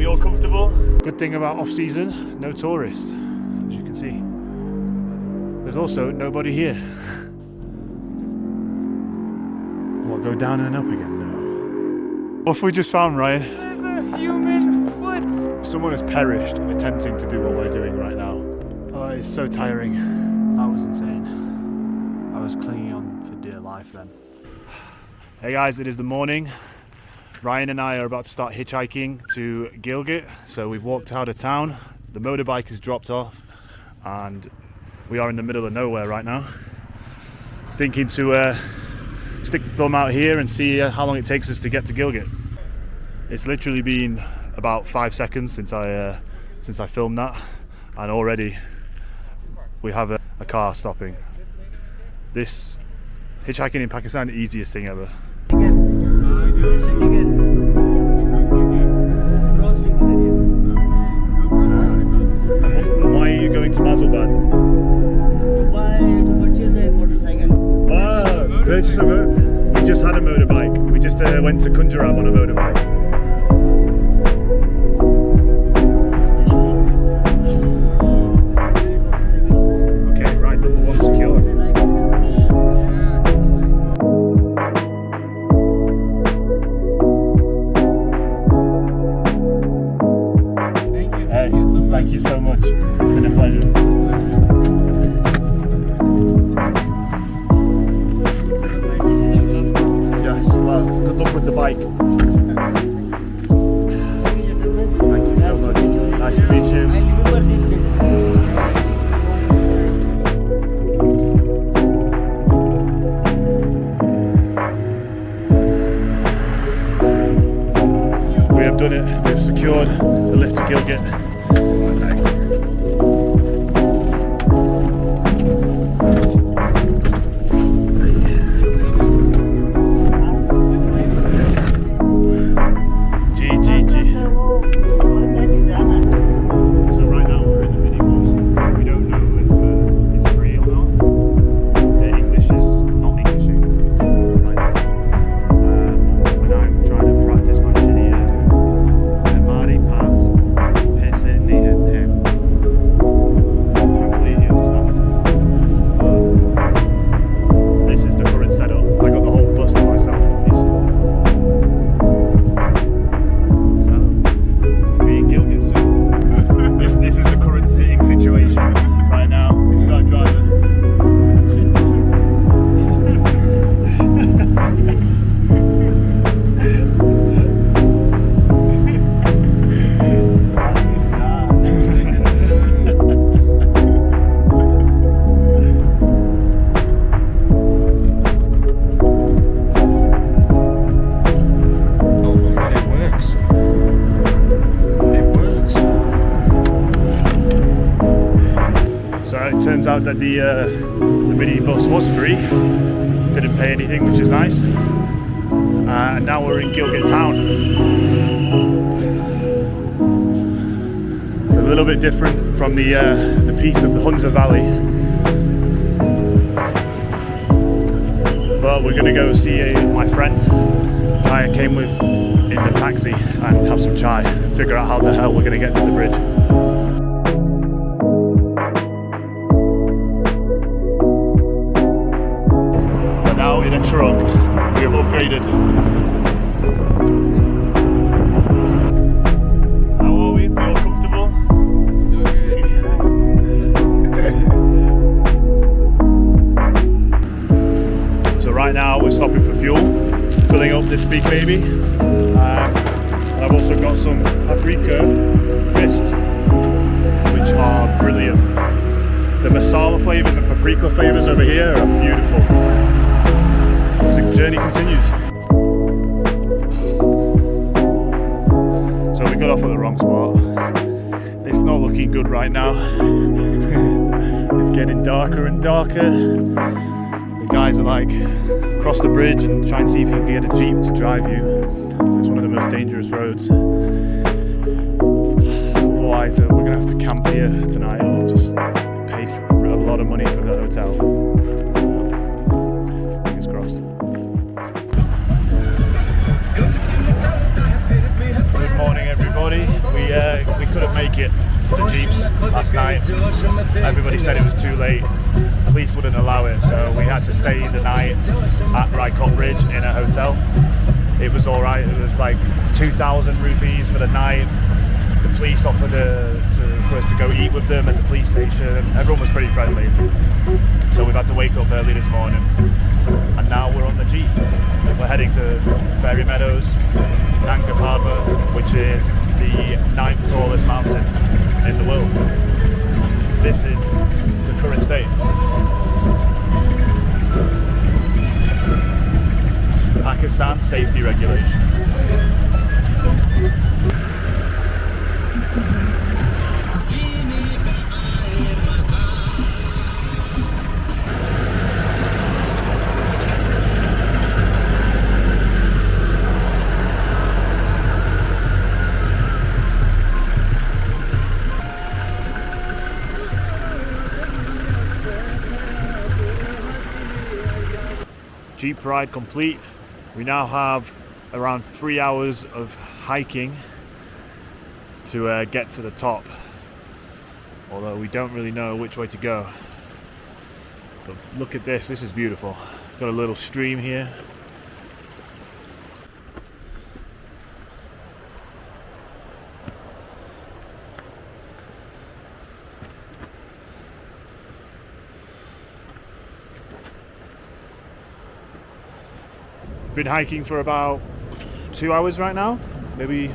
We all comfortable? Good thing about off-season, no tourists, as you can see. There's also nobody here. What, go down and up again? No. What have we just found, Ryan? There's a human foot! Someone has perished attempting to do what we're doing right now. Oh, it's so tiring. That was insane. I was clinging on for dear life then. Hey guys, it is the morning. Ryan and I are about to start hitchhiking to Gilgit. So we've walked out of town. The motorbike is dropped off and we are in the middle of nowhere right now. Thinking to stick the thumb out here and see how long it takes us to get to Gilgit. It's literally been about 5 seconds since I filmed that, and already we have a car stopping. This hitchhiking in Pakistan, the easiest thing ever. Why are you going to Mazalbad? To purchase a motorcycle. Ah, purchase a motorbike. We just had a motorbike. We just went to Kunjarab on a motorbike. Okay, right, number one secure. Thank you so much. It's been a pleasure. Yes, well, good luck with the bike. Thank you so much. Nice to meet you. I remember this video. We have done it. We've secured the lift to Gilgit. Turns out that the minibus was free, didn't pay anything, which is nice. And now we're in Gilgit town. It's a little bit different from the piece of the Hunza Valley. But we're gonna go see my friend, the guy I came with in the taxi, and have some chai, and figure out how the hell we're gonna get to the bridge. In a truck, we have upgraded. How are we? We all comfortable? So right now we're stopping for fuel, filling up this big baby. I've also got some paprika crisps, which are brilliant. The masala flavours and paprika flavours over here are beautiful. The journey continues. So we got off at the wrong spot. It's not looking good right now. It's getting darker and darker. The guys are like, cross the bridge and try and see if you can get a jeep to drive you. It's one of the most dangerous roads. Otherwise, we're going to have to camp here tonight or just pay for a lot of money for the hotel. So, fingers crossed. Good morning, everybody. We it to the jeeps last night. Everybody said it was too late. Police wouldn't allow it, so we had to stay the night at Raikot Bridge in a hotel. It was alright. It was like 2,000 rupees for the night. The police offered for us to go eat with them at the police station. Everyone was pretty friendly. So we've had to wake up early this morning. And now we're on the jeep. We're heading to Fairy Meadows, Nanga Parbat, which is the 9th tallest mountain in the world. This is the current state. Pakistan safety regulations. Jeep ride complete. We now have around 3 hours of hiking to get to the top, although we don't really know which way to go. But look at this, this is beautiful. Got a little stream here. Been hiking for about 2 hours right now, maybe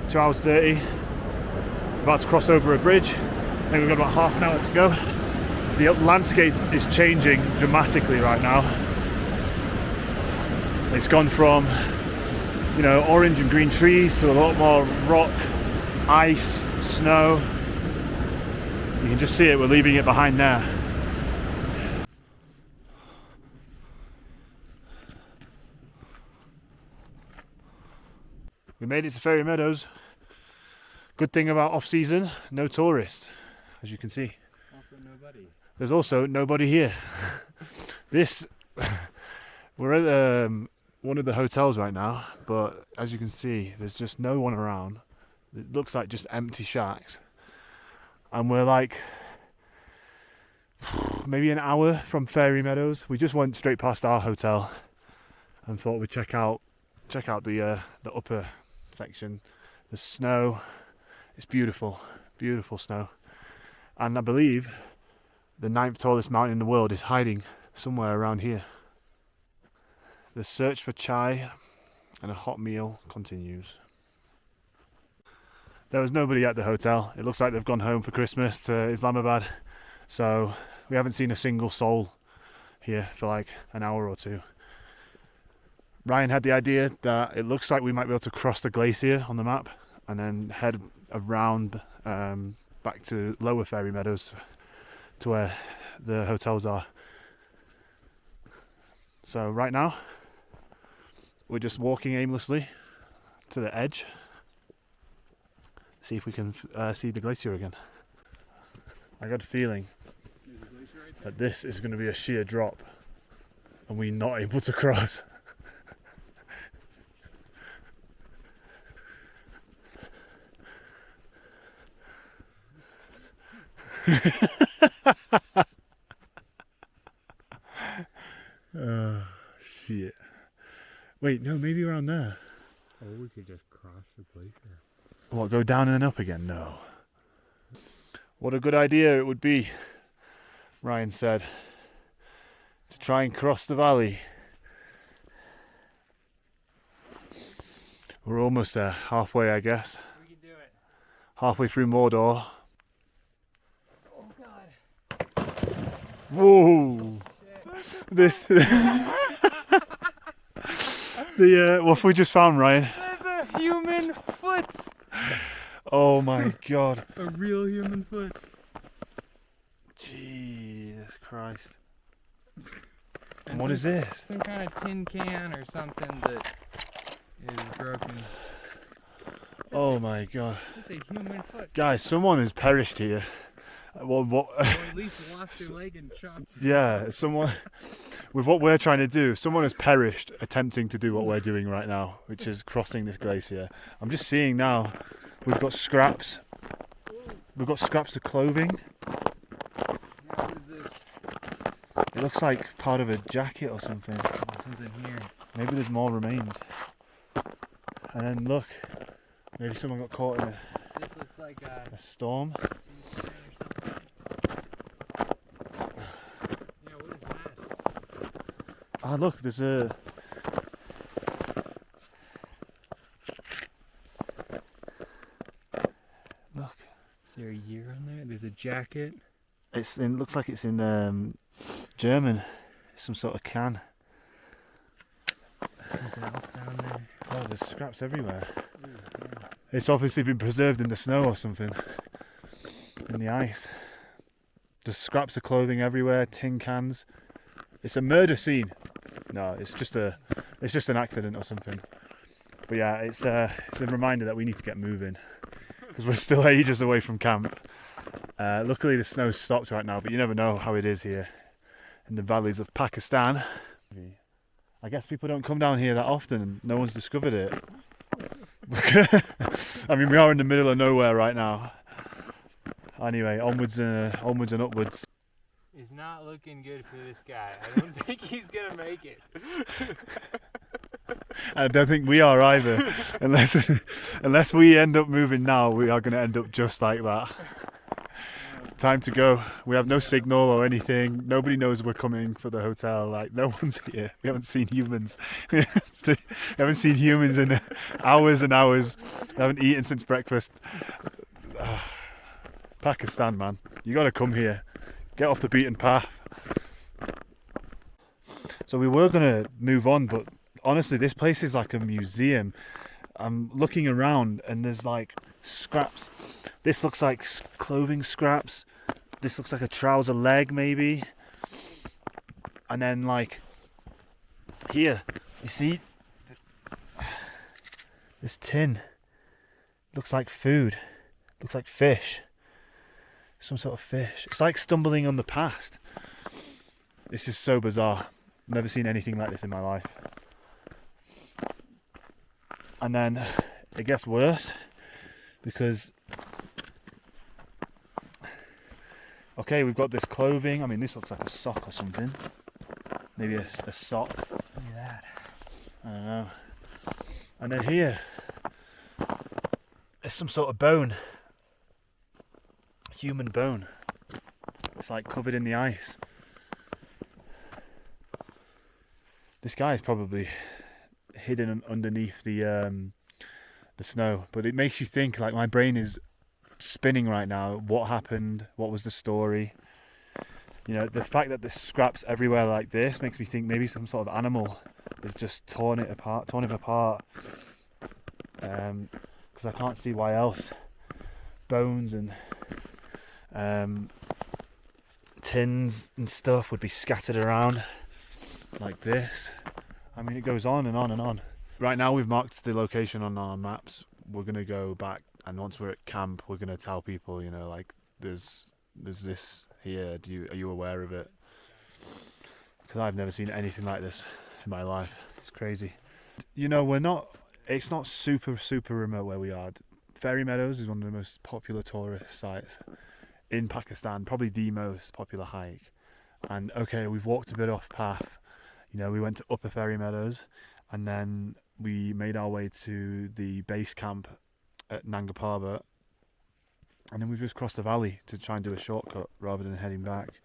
2 hours 30. About to cross over a bridge. I think we've got about half an hour to go. The landscape is changing dramatically right now. It's gone from, you know, orange and green trees to a lot more rock, ice, snow. You can just see it, we're leaving it behind there. We made it to Fairy Meadows. Good thing about off-season, no tourists, as you can see. Also nobody. There's also nobody here. We're at one of the hotels right now, but as you can see, there's just no one around. It looks like just empty shacks. And we're like maybe an hour from Fairy Meadows. We just went straight past our hotel and thought we'd check out the upper section. The snow, it's beautiful, beautiful snow. And I believe the 9th tallest mountain in the world is hiding somewhere around here. The search for chai and a hot meal continues. There was nobody at the hotel. It looks like they've gone home for Christmas to Islamabad. So we haven't seen a single soul here for like an hour or two. Ryan had the idea that it looks like we might be able to cross the glacier on the map and then head around back to Lower Fairy Meadows to where the hotels are. So right now we're just walking aimlessly to the edge, see if we can see the glacier again. I got a feeling that this is going to be a sheer drop and we're not able to cross. Oh shit. Wait, no, maybe around there. Or we could just cross the glacier. What, go down and then up again? No. What a good idea it would be, Ryan said, to try and cross the valley. We're almost there, halfway I guess. We can do it. Halfway through Mordor. Oh god. Whoa! This what have we just found, Ryan? There's a human foot. Oh my god. A real human foot. Jesus Christ. And What is this? Some kind of tin can or something that is broken. Oh my god. It's a human foot. Guys, someone has perished here. Well, Or at least lost their leg and chopped. yeah, someone, with what we're trying to do, someone has perished attempting to do what we're doing right now, which is crossing this glacier. I'm just seeing now, we've got scraps we've got scraps of clothing. What is this? It looks like part of a jacket or something. There's something here. Maybe there's more remains. And then look, maybe someone got caught in This looks like a storm. or something. Yeah, what is that? Ah, look, there's a... Look. Is there a year on there? There's a jacket. It looks like it's in German. Some sort of can. Something else down there. Oh, there's scraps everywhere. Ooh, yeah. It's obviously been preserved in the snow or something. In the ice. There's scraps of clothing everywhere, tin cans. It's a murder scene. No, it's just an accident or something. But yeah, it's a reminder that we need to get moving because we're still ages away from camp. Luckily the snow's stopped right now, but you never know how it is here in the valleys of Pakistan. I guess people don't come down here that often and no one's discovered it. I mean, we are in the middle of nowhere right now. Anyway, onwards and upwards. It's not looking good for this guy. I don't think he's gonna make it. I don't think we are either. Unless we end up moving now, we are going to end up just like that. Time to go. We have no signal or anything. Nobody knows we're coming for the hotel. Like, no one's here. We haven't seen humans. We haven't seen humans in hours and hours. We haven't eaten since breakfast. Pakistan, man. You got to come here. Get off the beaten path. So we were going to move on, but honestly, this place is like a museum. I'm looking around and there's like scraps. This looks like clothing scraps. This looks like a trouser leg maybe. And then like here, you see this tin. Looks like food. Looks like fish. Some sort of fish. It's like stumbling on the past. This is so bizarre. Never seen anything like this in my life. And then it gets worse because okay, we've got this clothing. I mean, this looks like a sock or something. Maybe a sock. Look at that. I don't know. And then here is some sort of bone. Human bone. It's like covered in the ice. This guy is probably hidden underneath the snow, but it makes you think. Like, my brain is spinning right now. What happened? What was the story? You know, the fact that there's scraps everywhere like this makes me think maybe some sort of animal has just torn him apart. Because I can't see why else. Bones and tins and stuff would be scattered around like this. I mean, it goes on and on and on. Right now we've marked the location on our maps. We're going to go back, and once we're at camp, we're going to tell people, you know, like, there's this here. Are you aware of it? Because I've never seen anything like this in my life. It's crazy. You know, it's not super remote where we are. Fairy Meadows is one of the most popular tourist sites in Pakistan, probably the most popular hike. And okay, we've walked a bit off path. You know, we went to Upper Fairy Meadows, and then we made our way to the base camp at Nanga Parbat, and then we've just crossed the valley to try and do a shortcut rather than heading back.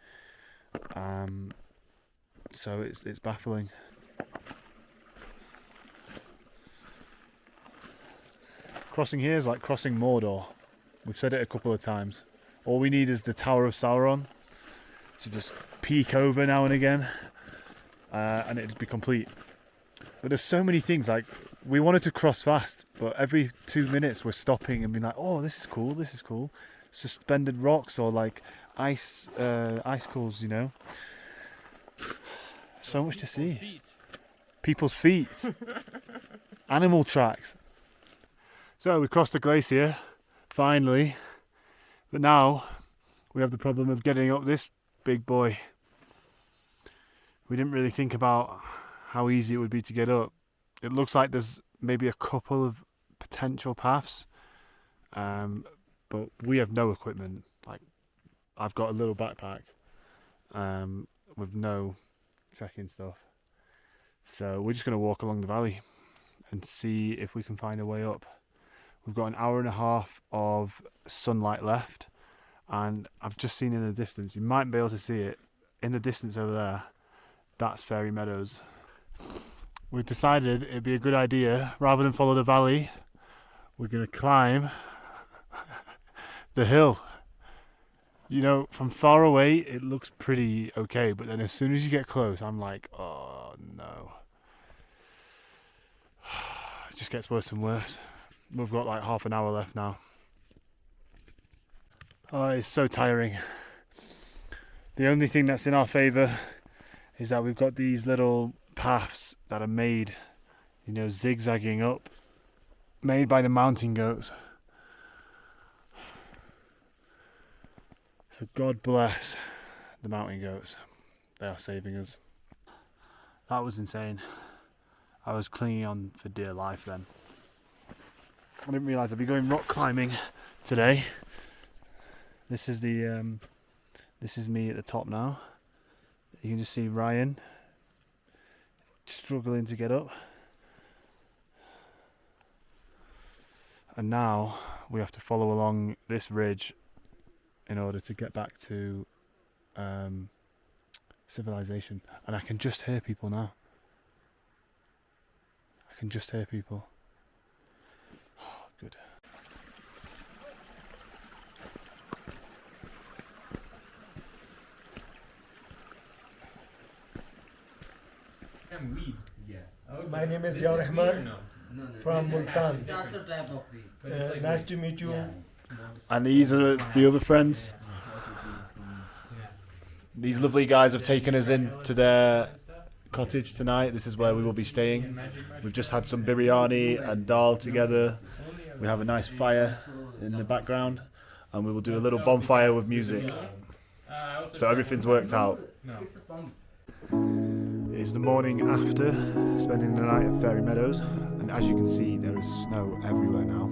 So it's baffling. Crossing here is like crossing Mordor. We've said it a couple of times. All we need is the Tower of Sauron to just peek over now and again, and it'd be complete. But there's so many things. Like, we wanted to cross fast, but every 2 minutes we're stopping and being like, oh, this is cool. Suspended rocks or like icicles, you know. So much to see. People's feet. Animal tracks. So we crossed the glacier, finally. But now we have the problem of getting up this big boy. We didn't really think about how easy it would be to get up. It looks like there's maybe a couple of potential paths. but we have no equipment. Like, I've got a little backpack with no trekking stuff. So we're just going to walk along the valley and see if we can find a way up. We've got an hour and a half of sunlight left, and I've just seen in the distance, you might be able to see it, in the distance over there, that's Fairy Meadows. We've decided it'd be a good idea, rather than follow the valley, we're going to climb the hill. You know, from far away it looks pretty okay, but then as soon as you get close, I'm like, oh no. It just gets worse and worse. We've got like half an hour left now. Oh, it's so tiring. The only thing that's in our favour is that we've got these little paths that are made, you know, zigzagging up, made by the mountain goats. So God bless the mountain goats. They are saving us. That was insane. I was clinging on for dear life then. I didn't realise I'd be going rock climbing today. This is the this is me at the top now. You can just see Ryan struggling to get up. And now we have to follow along this ridge in order to get back to civilization. And I can just hear people now. I can just hear people. Oh, good. My name is Yaur Rahman from Multan. It's also type of weed. Nice to meet you. And these are the other friends. These lovely guys have taken us into their cottage tonight. This is where we will be staying. We've just had some biryani and dal together. We have a nice fire in the background, and we will do a little bonfire with music. So everything's worked out. It is the morning after spending the night at Fairy Meadows, and as you can see, there is snow everywhere now.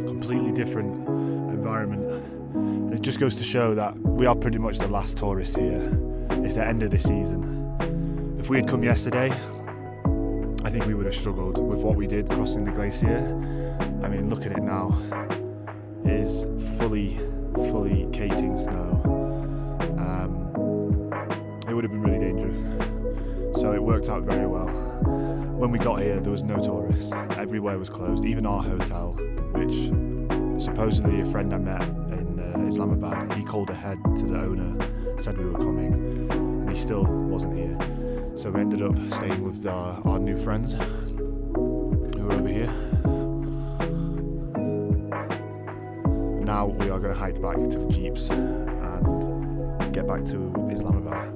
Completely different environment. It just goes to show that we are pretty much the last tourists here. It's the end of the season. If we had come yesterday, I think we would have struggled with what we did crossing the glacier. I mean, look at it now. It is fully caking snow. It would have been really dangerous. So it worked out very well. When we got here, there was no tourists. Everywhere was closed, even our hotel, which supposedly a friend I met in Islamabad, he called ahead to the owner, said we were coming, and he still wasn't here. So we ended up staying with our new friends who are over here. Now we are going to hike back to the jeeps and get back to Islamabad.